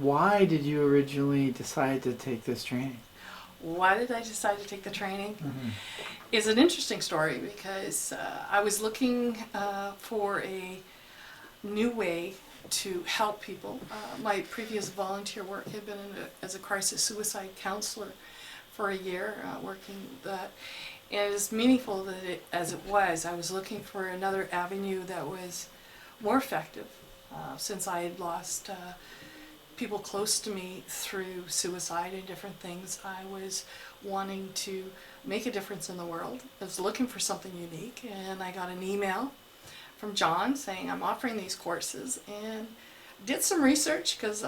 Why did you originally decide to take this training? Why did I decide to take the training? Mm-hmm. Is an interesting story because I was looking for a new way to help people. My previous volunteer work had been as a crisis suicide counselor for a year, working that. And as meaningful as it was, I was looking for another avenue that was more effective since I had lost people close to me through suicide and different things. I was wanting to make a difference in the world. I was looking for something unique, and I got an email from John saying I'm offering these courses, and did some research because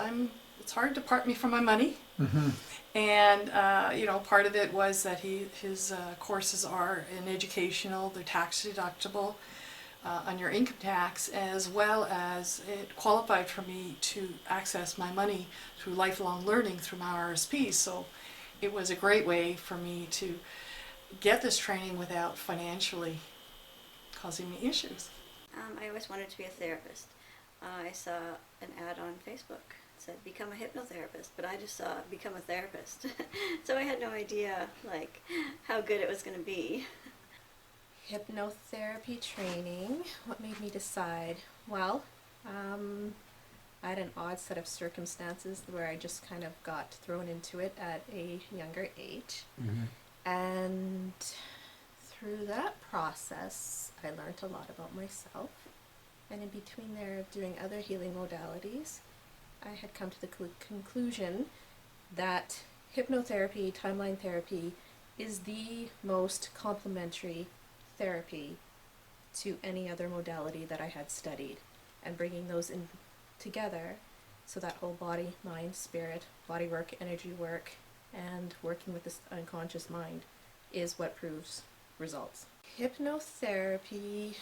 it's hard to part me from my money. Mm-hmm. And part of it was that his courses are educational, they're tax deductible on your income tax, as well as it qualified for me to access my money through lifelong learning through my RSP. So it was a great way for me to get this training without financially causing me issues. I always wanted to be a therapist. I saw an ad on Facebook. It said, become a hypnotherapist, but I just saw become a therapist. So I had no idea, how good it was going to be. Hypnotherapy training, what made me decide? Well, I had an odd set of circumstances where I just kind of got thrown into it at a younger age. Mm-hmm. And through that process, I learned a lot about myself. And in between there, doing other healing modalities, I had come to the conclusion that hypnotherapy, timeline therapy, is the most complementary therapy to any other modality that I had studied. And bringing those in together, so that whole body, mind, spirit, body work, energy work, and working with this unconscious mind is what proves results. Hypnotherapy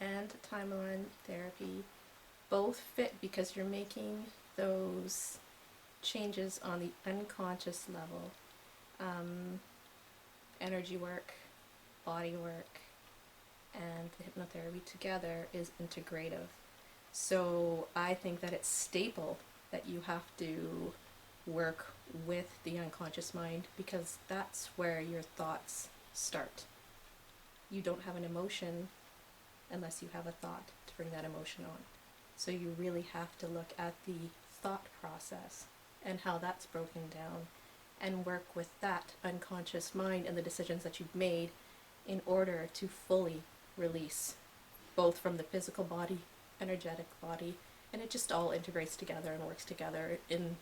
and timeline therapy both fit because you're making those changes on the unconscious level. Energy work, body work, and the hypnotherapy together is integrative. So I think that it's staple that you have to work with the unconscious mind, because that's where your thoughts start. You don't have an emotion unless you have a thought to bring that emotion on. So you really have to look at the thought process and how that's broken down and work with that unconscious mind and the decisions that you've made in order to fully release, both from the physical body, energetic body, and it just all integrates together and works together in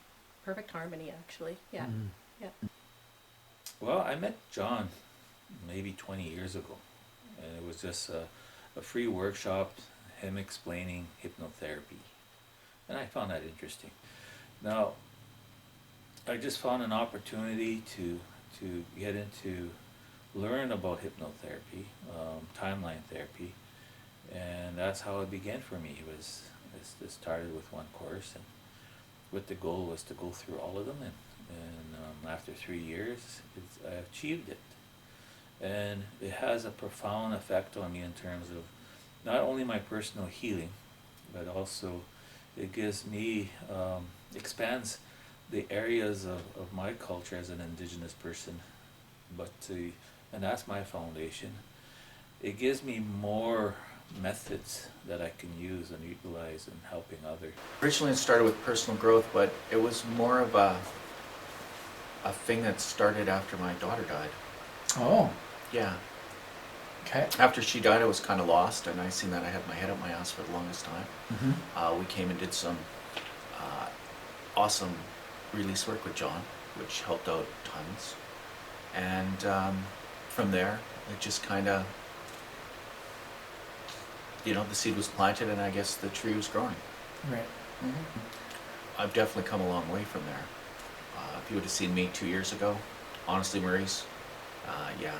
perfect harmony, actually. Yeah. Mm-hmm. Yeah. Well, I met John maybe 20 years ago, and it was just a free workshop, him explaining hypnotherapy, and I found that interesting. Now, I just found an opportunity to get into, learn about hypnotherapy, timeline therapy, and that's how it began for me. It started with one course, and what the goal was to go through all of them, and after 3 years, I achieved it. And it has a profound effect on me in terms of not only my personal healing, but also it gives me, expands the areas of my culture as an Indigenous person, and that's my foundation. It gives me more methods that I can use and utilize in helping others. Originally it started with personal growth, but it was more of a thing that started after my daughter died. Oh, Yeah. okay. After she died, I was kind of lost, and I seen that I had my head up my ass for the longest time. Mm-hmm. We came and did some awesome release work with John, which helped out tons. And from there, it just kind of, the seed was planted, and I guess the tree was growing. Right. I've definitely come a long way from there. If you would have seen me 2 years ago, honestly, Maurice, yeah,